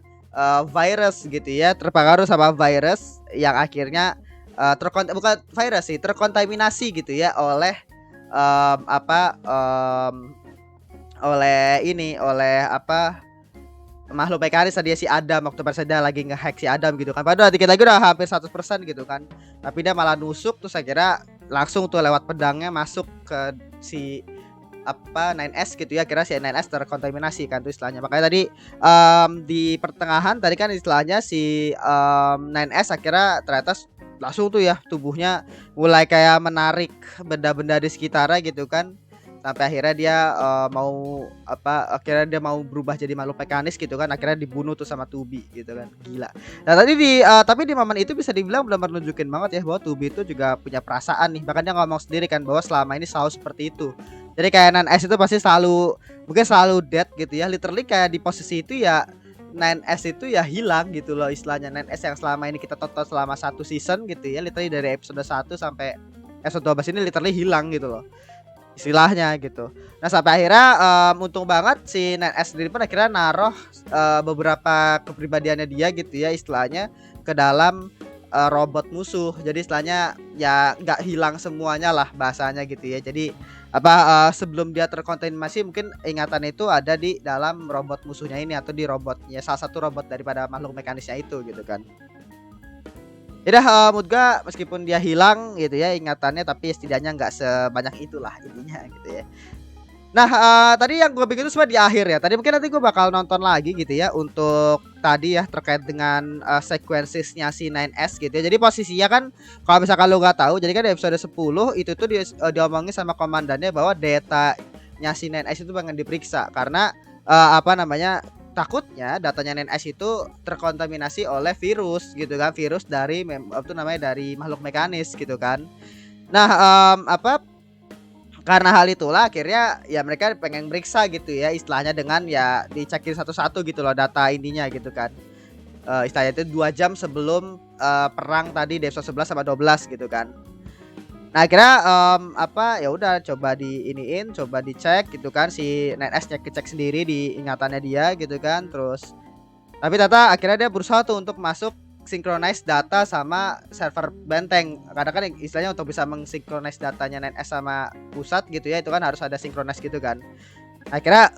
S1: virus gitu ya, terpengaruh sama virus yang akhirnya bukan virus sih, terkontaminasi gitu ya oleh makhluk mekanis tadi si Adam, waktu pas dia lagi ngehack si Adam gitu kan. Padahal dikit lagi udah hampir 100% gitu kan. Tapi dia malah nusuk, terus akhirnya langsung tuh lewat pedangnya masuk ke si 9S gitu ya, kira si 9S terkontaminasi kan tuh istilahnya. Makanya tadi di pertengahan tadi kan istilahnya si 9S akhirnya ternyata langsung tuh ya tubuhnya mulai kayak menarik benda-benda di sekitarnya gitu kan, sampai akhirnya dia akhirnya dia mau berubah jadi makhluk mekanis gitu kan, akhirnya dibunuh tuh sama Tubi gitu kan. Gila. Nah tadi tapi di momen itu bisa dibilang benar-benar nunjukin banget ya bahwa Tubi itu juga punya perasaan nih, bahkan dia ngomong sendiri kan bahwa selama ini selalu seperti itu. Jadi kayak 9S itu pasti mungkin selalu dead gitu ya, literally kayak di posisi itu ya 9S itu ya hilang gitu loh istilahnya. 9S yang selama ini kita tonton selama 1 season gitu ya, literally dari episode 1 sampai episode 12 ini literally hilang gitu loh istilahnya gitu. Nah sampai akhirnya untung banget si 9S sendiri pun akhirnya naruh beberapa kepribadiannya dia gitu ya istilahnya ke dalam robot musuh. Jadi istilahnya ya nggak hilang semuanya lah bahasanya gitu ya. Jadi sebelum dia terkontaminasi mungkin ingatan itu ada di dalam robot musuhnya ini, atau di robotnya, salah satu robot daripada makhluk mekanisnya itu gitu kan. Ya menurut gua meskipun dia hilang gitu ya ingatannya, tapi setidaknya nggak sebanyak itulah intinya gitu ya. Nah tadi yang gue bikin itu semua di akhir ya. Tadi mungkin nanti gue bakal nonton lagi gitu ya untuk tadi ya terkait dengan sequencesnya si 9S gitu ya. Jadi posisinya kan kalau misalkan lo nggak tahu, jadi kan di episode 10 itu tuh diomongin sama komandannya bahwa datanya si 9S itu pengen diperiksa karena takutnya datanya 9S itu terkontaminasi oleh virus gitu kan, virus dari dari makhluk mekanis gitu kan. Nah karena hal itulah akhirnya ya mereka pengen meriksa gitu ya istilahnya, dengan ya dicekin satu-satu gitu loh data ininya gitu kan. Istilahnya itu 2 jam sebelum perang tadi di episode 11 sama 12 gitu kan. Nah akhirnya ya udah coba coba dicek gitu kan, si 9S cek sendiri di ingatannya dia gitu kan. Terus tapi ternyata akhirnya dia berusaha tuh untuk masuk synchronize data sama server benteng. Karena kan istilahnya untuk bisa mengsynchronize datanya 9S sama pusat gitu ya, itu kan harus ada synchronize gitu kan. Akhirnya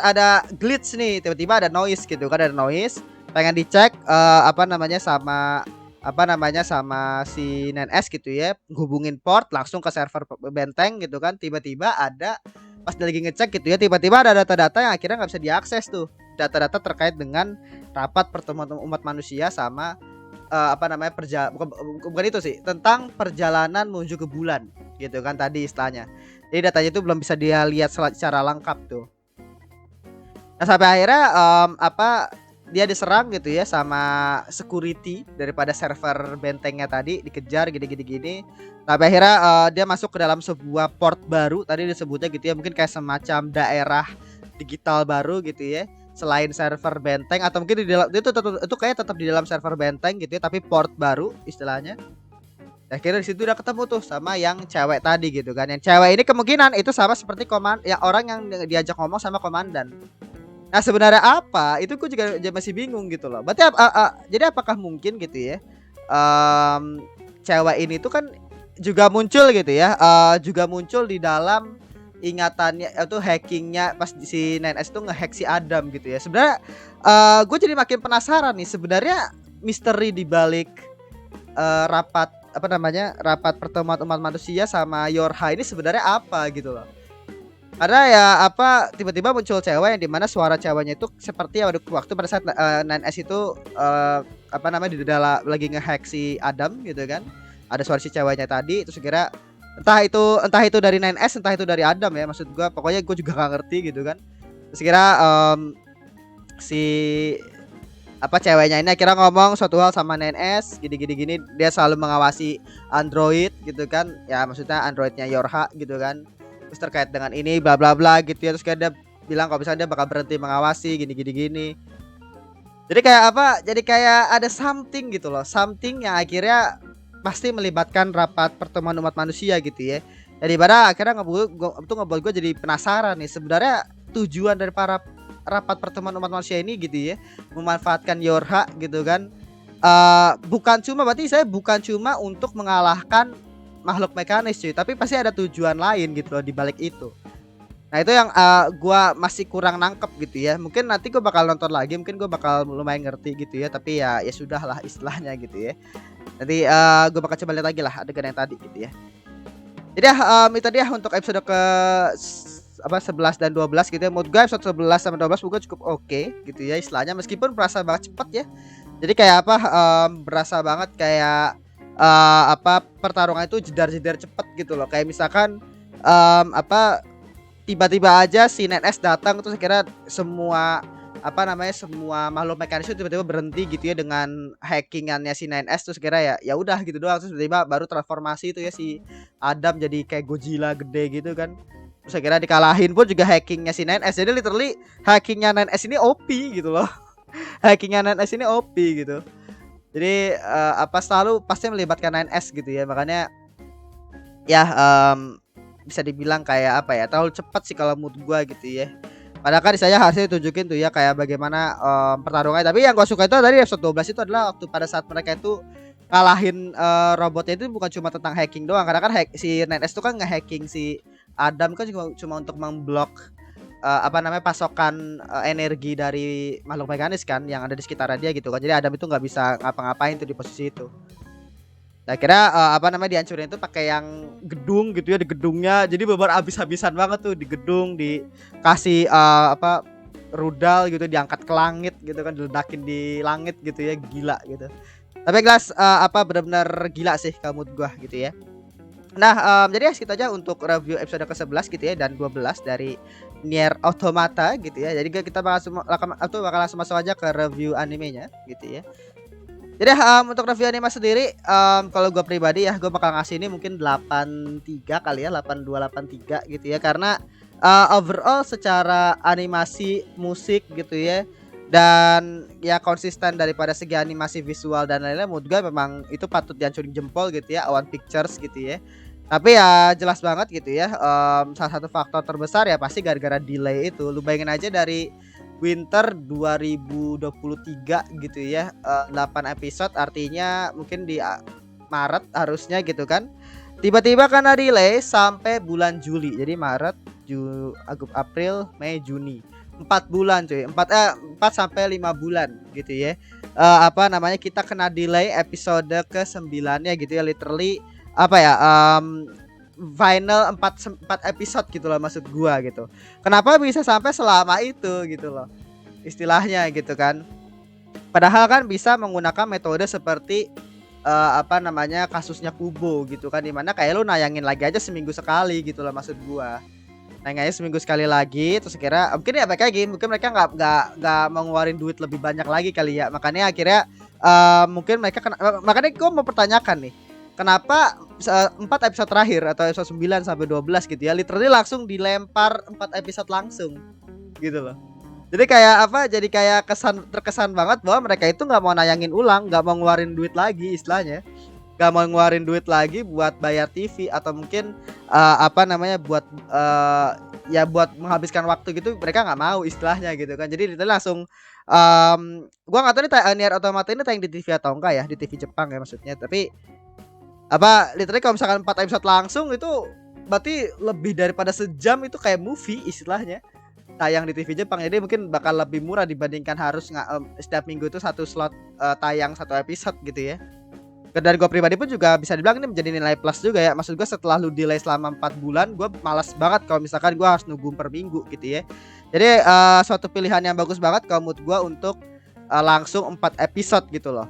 S1: ada glitch nih, tiba-tiba ada noise gitu kan, ada noise. Pengen dicek sama si 9S gitu ya, hubungin port langsung ke server benteng gitu kan. Tiba-tiba ada, pas dia lagi ngecek gitu ya, tiba-tiba ada data-data yang akhirnya nggak bisa diakses tuh, data-data terkait dengan rapat pertemuan umat manusia sama bukan itu sih, tentang perjalanan menuju ke bulan gitu kan tadi istilahnya. Jadi datanya itu belum bisa dia lihat secara lengkap tuh. Nah Nah, sampai akhirnya apa dia diserang gitu ya sama security daripada server bentengnya tadi, dikejar gini. Sampai akhirnya dia masuk ke dalam sebuah port baru tadi disebutnya gitu ya, mungkin kayak semacam daerah digital baru gitu ya. Selain server benteng atau mungkin di dalam itu kayak tetap di dalam server benteng gitu ya, tapi port baru istilahnya. Akhirnya di situ udah ketemu tuh sama yang cewek tadi gitu kan. Yang cewek ini kemungkinan itu sama seperti ya orang yang diajak ngomong sama komandan. Nah, sebenarnya apa? Itu gue juga masih bingung gitu loh. Berarti jadi apakah mungkin gitu ya? Cewek ini tuh kan juga muncul gitu ya. Juga muncul di dalam ingatannya itu hackingnya pas si 9S tuh ngehack si Adam gitu ya. Sebenarnya gue jadi makin penasaran nih sebenarnya misteri di balik rapat apa namanya? Rapat pertemuan umat manusia sama Yorha ini sebenarnya apa gitu loh. Karena ya apa tiba-tiba muncul cewek yang dimana suara ceweknya itu seperti ya waktu pada saat 9S itu apa namanya di dalam lagi ngehack si Adam gitu kan. Ada suara si ceweknya tadi terus kira entah itu dari 9S entah itu dari Adam ya maksud gua pokoknya gua juga gak ngerti gitu kan. Terus kira si apa ceweknya ini akhirnya ngomong suatu hal sama 9S gini dia selalu mengawasi Android gitu kan. Ya maksudnya Androidnya Yorha gitu kan. Terus terkait dengan ini bla bla bla gitu ya terus kayak dia bilang kalau misalnya dia bakal berhenti mengawasi gini. Jadi kayak apa? Jadi kayak ada something gitu loh, something yang akhirnya pasti melibatkan rapat pertemuan umat manusia gitu ya. Jadi pada akhirnya ngebuat gue jadi penasaran nih sebenarnya tujuan dari para rapat pertemuan umat manusia ini gitu ya, memanfaatkan Yorha gitu kan. Bukan cuma untuk mengalahkan makhluk mekanis cuy, tapi pasti ada tujuan lain gitu loh di balik itu. Nah itu yang gua masih kurang nangkep gitu ya. Mungkin nanti gua bakal nonton lagi, mungkin gua bakal lumayan ngerti gitu ya. Tapi ya sudahlah istilahnya gitu ya. Nanti gua bakal coba lihat lagi lah adegan yang tadi gitu ya. Jadi itu dia untuk episode ke 11 dan 12 gitu ya. Menurut gue episode 11 sama 12 gue cukup oke gitu ya istilahnya meskipun berasa banget cepet ya. Jadi kayak apa berasa banget kayak apa pertarungan itu jedar-jedar cepet gitu loh. Kayak misalkan apa tiba-tiba aja si 9S datang terus kira semua semua makhluk mekanis itu tiba-tiba berhenti gitu ya dengan hackingannya si 9S terus kira ya udah gitu doang terus tiba-tiba baru transformasi itu ya si Adam jadi kayak Godzilla gede gitu kan. Terus saya kira dikalahin pun juga hackingnya si 9S. Jadi literally hackingnya 9S ini OP gitu loh. Hackingnya 9S ini OP gitu. Jadi apa selalu pasti melibatkan 9S gitu ya. Makanya ya bisa dibilang kayak apa ya terlalu cepat sih kalau mood gua gitu ya. Padahal kan saya harusnya tunjukin tuh ya kayak bagaimana pertarungannya. Tapi yang gua suka itu dari episode 12 itu adalah waktu pada saat mereka itu ngalahin robotnya itu bukan cuma tentang hacking doang. Karena kan si 9S itu kan nge-hacking si Adam kan cuma untuk memblok pasokan energi dari makhluk mekanis kan yang ada di sekitar dia gitu kan. Jadi Adam itu nggak bisa ngapa-ngapain tuh di posisi itu. Nah kira dihancurin itu pakai yang gedung gitu ya di gedungnya. Jadi bebar habis-habisan banget tuh di gedung dikasih rudal gitu diangkat ke langit gitu kan diledakin di langit gitu ya gila gitu. Tapi jelas benar-benar gila sih kamu gua gitu ya. Nah jadi segitu aja untuk review episode ke-11 gitu ya dan 12 dari Nier Automata gitu ya. Jadi kita bakal langsung masuk aja ke review animenya gitu ya. Jadi untuk review anime sendiri kalau gue pribadi ya gue bakal ngasih ini mungkin 83 kali ya 8283 gitu ya karena overall secara animasi musik gitu ya dan ya konsisten daripada segi animasi visual dan lain-lain menurut gue memang itu patut dihancurin jempol gitu ya One Pictures gitu ya. Tapi ya jelas banget gitu ya salah satu faktor terbesar ya pasti gara-gara delay itu. Lu bayangin aja dari Winter 2023 gitu ya 8 episode artinya mungkin di Maret harusnya gitu kan tiba-tiba karena delay sampai bulan Juli jadi Maret April Mei Juni 4 bulan cuy 4 sampai 5 bulan gitu ya kita kena delay episode ke-9 nya gitu ya literally final 4 episode gitu loh maksud gua gitu. Kenapa bisa sampai selama itu gitu loh. Istilahnya gitu kan. Padahal kan bisa menggunakan metode seperti kasusnya Kubo gitu kan dimana kayak lu nayangin lagi aja seminggu sekali gitu loh maksud gua. nengahnya seminggu sekali lagi, terus kira mungkin ya baik lagi, mungkin mereka nggak mau ngeluarin duit lebih banyak lagi kali ya, makanya akhirnya mungkin mereka makanya gue mau pertanyakan nih, kenapa 4 episode terakhir atau episode 9 sampai 12 gitu ya, literally langsung dilempar 4 episode langsung gitu loh. Jadi kayak apa? Jadi kayak terkesan banget bahwa mereka itu nggak mau nayangin ulang, nggak mau ngeluarin duit lagi istilahnya, nggak mau ngeluarin duit lagi buat bayar TV atau mungkin apa namanya buat ya buat menghabiskan waktu gitu, mereka nggak mau istilahnya gitu kan. Jadi itu langsung gua nggak tahu nih Nier Automata ini tayang di TV atau enggak ya, di TV Jepang ya maksudnya. Tapi apa literally kalau misalkan 4 episode langsung itu berarti lebih daripada sejam, itu kayak movie istilahnya tayang di TV Jepang. Jadi mungkin bakal lebih murah dibandingkan harus setiap minggu itu satu slot tayang satu episode gitu ya. Dari gue pribadi pun juga bisa dibilang ini menjadi nilai plus juga ya. Maksud gue setelah lu delay selama 4 bulan, gue malas banget kalau misalkan gue harus nunggu per minggu gitu ya. Jadi suatu pilihan yang bagus banget kalau mood gue untuk langsung 4 episode gitu loh.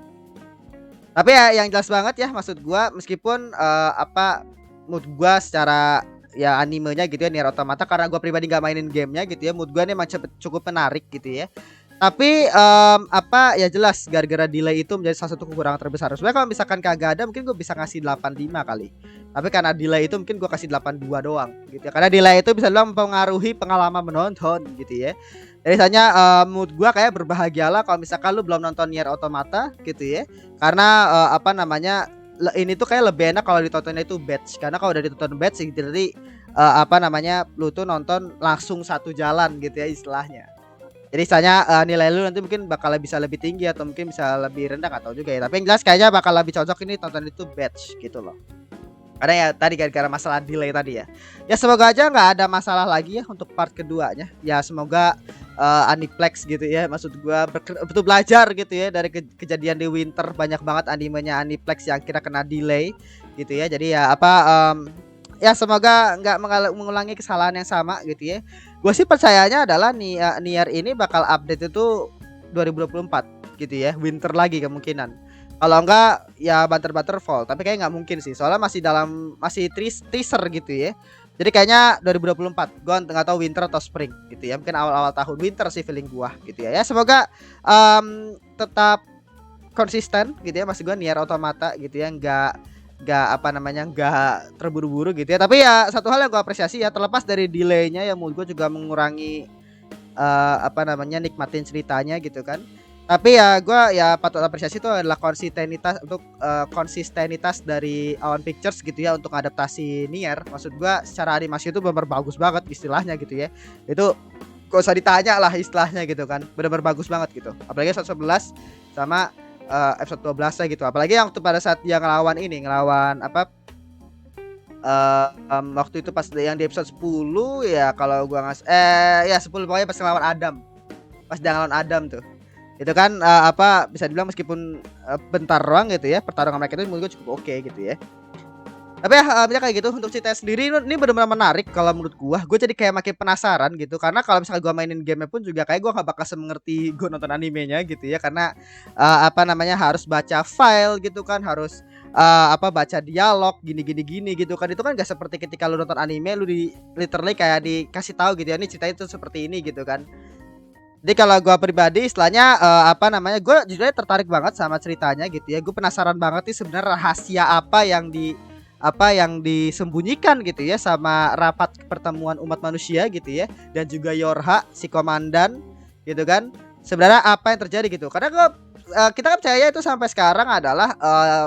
S1: Tapi ya yang jelas banget ya, maksud gue meskipun apa mood gue secara ya animenya gitu ya Nier Automata, karena gue pribadi gak mainin gamenya gitu ya, mood gue ini emang cukup menarik gitu ya. Tapi apa ya jelas gara-gara delay itu menjadi salah satu kekurangan terbesar. Sebenarnya kalau misalkan kagak ada mungkin gue bisa ngasih 85 kali. Tapi karena delay itu mungkin gue kasih 82 doang gitu ya. Karena delay itu bisa bilang mempengaruhi pengalaman menonton gitu ya. Jadi misalnya mood gue kayak berbahagialah kalau misalkan lu belum nonton Nier Automata gitu ya. Karena apa namanya ini tuh kayak lebih enak kalau ditontonnya itu batch. Karena kalau udah ditonton batch jadi apa namanya lu tuh nonton langsung satu jalan gitu ya istilahnya. Jadi misalnya nilai lu nanti mungkin bakal bisa lebih tinggi atau mungkin bisa lebih rendah, atau juga ya. Tapi yang jelas kayaknya bakal lebih cocok ini tonton itu batch gitu loh. Karena ya tadi gara-gara masalah delay tadi ya. Ya semoga aja nggak ada masalah lagi ya untuk part keduanya. Ya semoga Aniplex gitu ya. Maksud gua betul belajar gitu ya dari kejadian di Winter, banyak banget animenya Aniplex yang kira kena delay gitu ya. Jadi ya apa ya semoga nggak mengulangi kesalahan yang sama gitu ya. Gue sih percayanya adalah Nier ini bakal update itu 2024 gitu ya, winter lagi kemungkinan. Kalau enggak ya Banter Fall, tapi kayak nggak mungkin sih, soalnya masih teaser gitu ya. Jadi kayaknya 2024, gue nggak tahu winter atau spring gitu ya, mungkin awal-awal tahun winter sih feeling gua gitu ya. Ya semoga tetap konsisten gitu ya, masih gue Nier Automata gitu ya, nggak apa namanya nggak terburu-buru gitu ya. Tapi ya satu hal yang gue apresiasi ya, terlepas dari delaynya ya, menurut gue juga mengurangi apa namanya nikmatin ceritanya gitu kan. Tapi ya gue ya patut apresiasi itu adalah konsistenitas dari Awan Pictures gitu ya untuk adaptasi Nier. Maksud gue secara animasi itu benar bagus banget istilahnya gitu ya. Itu gak usah ditanya lah istilahnya gitu kan, benar-benar bagus banget gitu. Apalagi 111 sama episode 12 lah gitu. Apalagi yang pada saat dia ngelawan apa waktu itu pas yang di episode 10 ya, kalau gua ya 10 pokoknya pas ngelawan Adam. Pas dia ngelawan Adam tuh. Itu kan apa bisa dibilang meskipun bentar doang gitu ya, pertarungan mereka itu menurut gua cukup oke gitu ya. Tapi ya kayak gitu untuk cerita sendiri ini benar-benar menarik kalau menurut gua. Gue jadi kayak makin penasaran gitu, karena kalau misalnya gua mainin game pun juga kayak gua nggak bakal semengerti gua nonton animenya gitu ya, karena apa namanya harus baca file gitu kan, harus apa baca dialog gini gitu kan. Itu kan gak seperti ketika lu nonton anime, lu literally kayak dikasih tahu gitu ya, ini cerita itu seperti ini gitu kan. Jadi kalau gue pribadi istilahnya apa namanya, gue jujur tertarik banget sama ceritanya gitu ya. Gue penasaran banget nih sebenarnya rahasia apa yang disembunyikan gitu ya sama rapat pertemuan umat manusia gitu ya, dan juga Yorha si komandan gitu kan. Sebenarnya apa yang terjadi gitu, karena kita kan percaya itu sampai sekarang adalah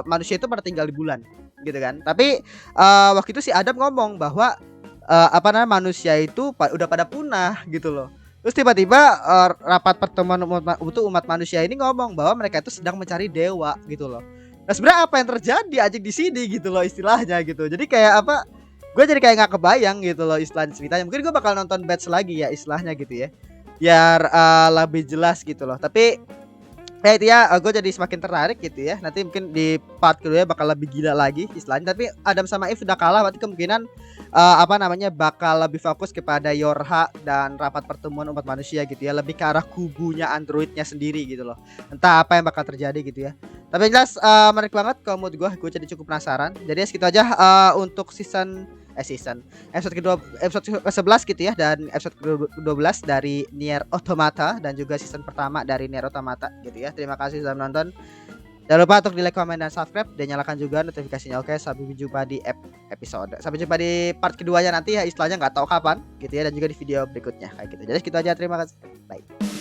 S1: manusia itu pada tinggal di bulan gitu kan. Tapi waktu itu si Adam ngomong bahwa apa namanya manusia itu udah pada punah gitu loh. Terus tiba-tiba rapat pertemuan umat manusia ini ngomong bahwa mereka itu sedang mencari dewa gitu loh. Nah sebenarnya apa yang terjadi aja di sini gitu loh istilahnya gitu. Jadi kayak apa, gue jadi kayak nggak kebayang gitu loh istilah ceritanya. Mungkin gue bakal nonton batch lagi ya istilahnya gitu ya, biar lebih jelas gitu loh. Tapi ya itu ya, gue jadi semakin tertarik gitu ya. Nanti mungkin di part kedua bakal lebih gila lagi istilahnya. Tapi Adam sama Eve udah kalah, berarti kemungkinan apa namanya bakal lebih fokus kepada Yorha dan rapat pertemuan umat manusia gitu ya, lebih ke arah kubunya androidnya sendiri gitu loh. Entah apa yang bakal terjadi gitu ya. Tapi yang jelas menarik banget kalau menurut gue jadi cukup penasaran. Jadi segitu aja untuk season episode kedua, episode ke-11 gitu ya, dan episode ke-12 dari Nier Automata dan juga season pertama dari Nier Automata gitu ya. Terima kasih sudah menonton. Jangan lupa untuk di like, comment, dan subscribe, dan nyalakan juga notifikasinya. Oke, sampai jumpa di episode. Sampai jumpa di part keduanya nanti ya, istilahnya nggak tahu kapan gitu ya, dan juga di video berikutnya kayak gitu. Jadi gitu aja, terima kasih. Bye.